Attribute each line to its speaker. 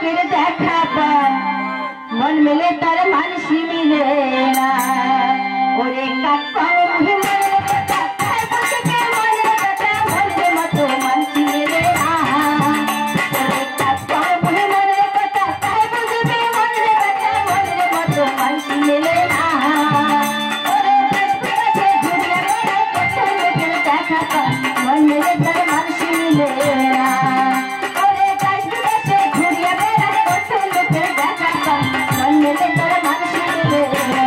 Speaker 1: লোকের দেখা পায় মন মেলে তার মানসি মিলে না ওরে কাকা মনের কথা তাই বুঝবে মনের কথা মনের মতো মানসি মিলে না ওরে কাকা মনের কথা তাই বুঝবে মনের কথা মনের মতো মানসি মিলে না ওরে কাছে ঘুরিয়ে বেড়ায় কত লোকের দেখা পায় মন মেলে তার মানসি মিলে না ওরে কাছে ঘুরিয়ে বেড়ায় কত লোকের দেখা পায় মন মেলে তার মানসি মিলে না